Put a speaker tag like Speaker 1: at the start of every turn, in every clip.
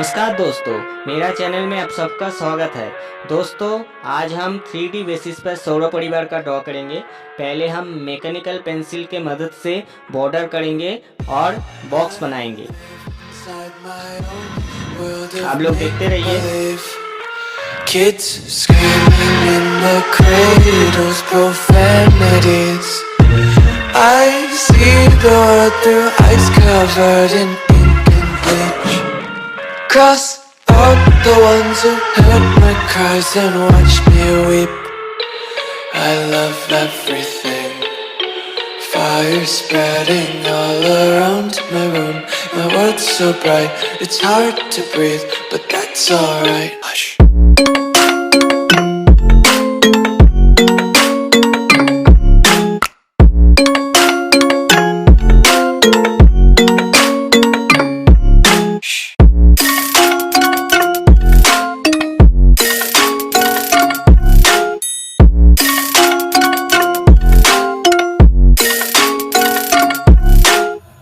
Speaker 1: नमस्कार दोस्तों, मेरा चैनल में आप सबका स्वागत है। दोस्तों, आज हम 3D बेसिस पर सौर परिवार का ड्रॉ करेंगे। पहले हम मैकेनिकल पेंसिल के मदद से बॉर्डर करेंगे और बॉक्स बनाएंगे। आप लोग देखते रहिए।
Speaker 2: Kids screaming in the cradles, profanities. I see the world through ice covered in ink and bleach. Cross out the ones who heard my cries and watched me weep. I love everything. Fire spreading all around my room. My world's so bright, it's hard to breathe, but that's alright. Hush.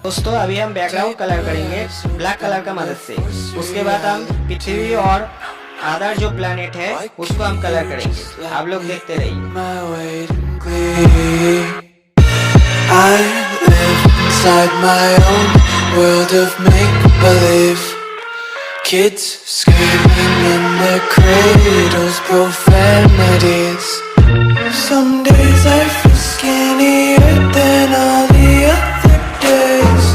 Speaker 1: दोस्तों, अभी हम background colour करेंगे black colour का मदद से। उसके बाद हम पृथ्वी और अदर जो प्लैनेट है उसको हम कलर करेंगे। आप लोग देखते रहिए।
Speaker 2: I live inside my own world of make-believe. Kids screaming in their cradles, profanities. Some days I feel skinnier than all the other days.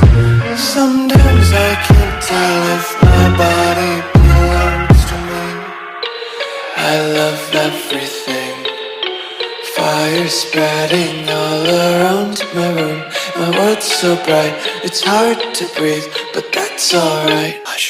Speaker 2: Sometimes I can't tell if my body belongs to me. I love everything. Fire spreading all around my room. My world's so bright, it's hard to breathe, but that's alright. Hush.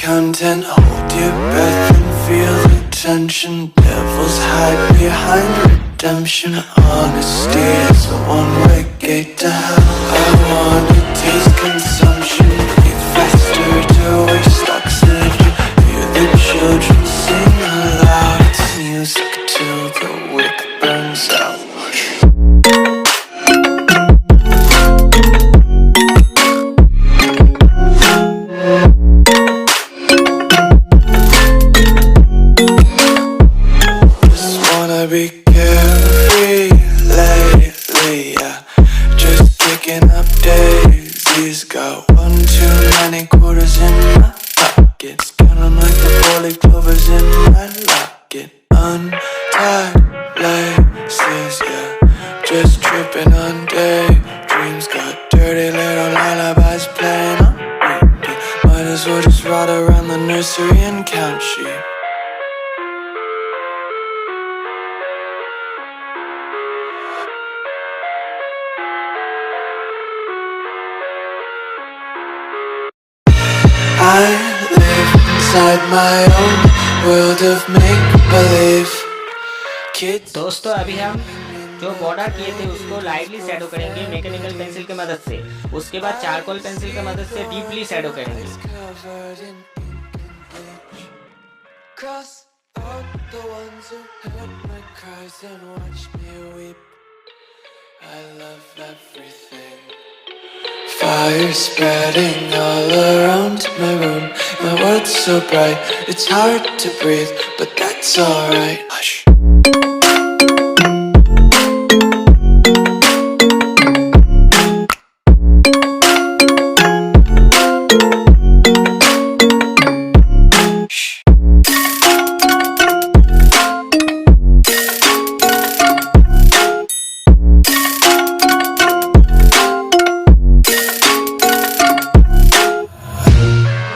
Speaker 2: Content, hold your breath and feel the tension. Devils hide behind redemption. Honesty is a one-way gate to hell. I wanna taste consumption. Breathe faster to waste oxygen. Hear the children sing aloud. It's music till the wick burns out. Be carefree lately, yeah. Just kicking up daisies. Got one too many quarters in my pockets. Counting like the 4-leaf clovers in my locket. Untied laces, yeah. Just tripping on daydreams. Got dirty little lullabies playing on repeat. Might as well just ride around the nursery and count sheep. I live inside my own world of make-believe. Kids.
Speaker 1: दोस्तों, अभी हम जो border किए थे उसको lightly shadow करेंगे mechanical pencil के मदद से। उसके बाद चारकोल पेंसिल के मदद से डीपली शैडो करेंगे।
Speaker 2: Cross out the ones who heard my cries and watched me weep. I love everything. Fire spreading all around my room. My world's so bright, it's hard to breathe, but that's alright. Hush.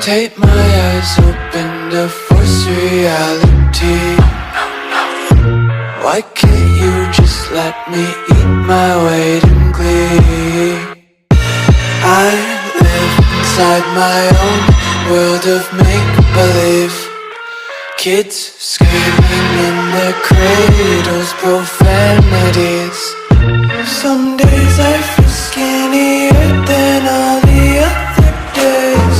Speaker 2: Take my eyes open to force reality. Why can't you just let me eat my weight in glee? I live inside my own world of make-believe. Kids screaming in their cradles, profanities. Some days I feel skinnier than all the other days.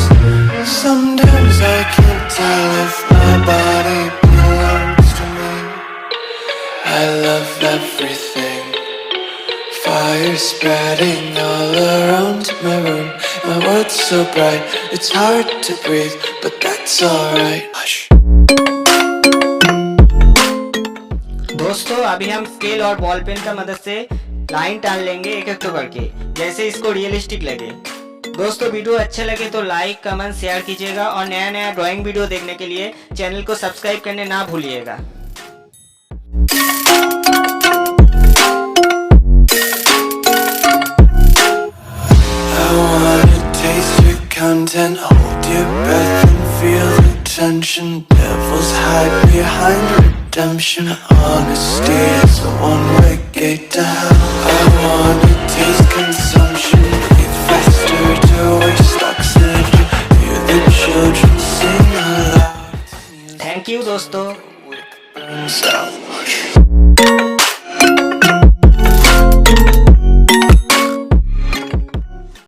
Speaker 2: Sometimes I can't tell if my body belongs to me. I love everything. Fire spreading all around my room. My world's so bright, it's hard to breathe, but that's alright. Hush.
Speaker 1: दोस्तों अभी हम scale और ball pen का मदद से line टान लेंगे एक एक करके, जैसे इसको रियलिस्टिक लगे। दोस्तों वीडियो अच्छे लगे तो लाइक कमेंट शेयर कीजिएगा और नया नया ड्राइंग वीडियो देखने के लिए चैनल को सब्सक्राइब करने ना भूलिएगा।
Speaker 2: Content, hold your breath and feel the tension. Devils hide behind redemption. Honesty is a one-way gate to hell. I wanna taste consumption. Breathe faster to waste oxygen. Hear the children sing aloud.
Speaker 1: Thank you दोस्तों।
Speaker 2: Burns out.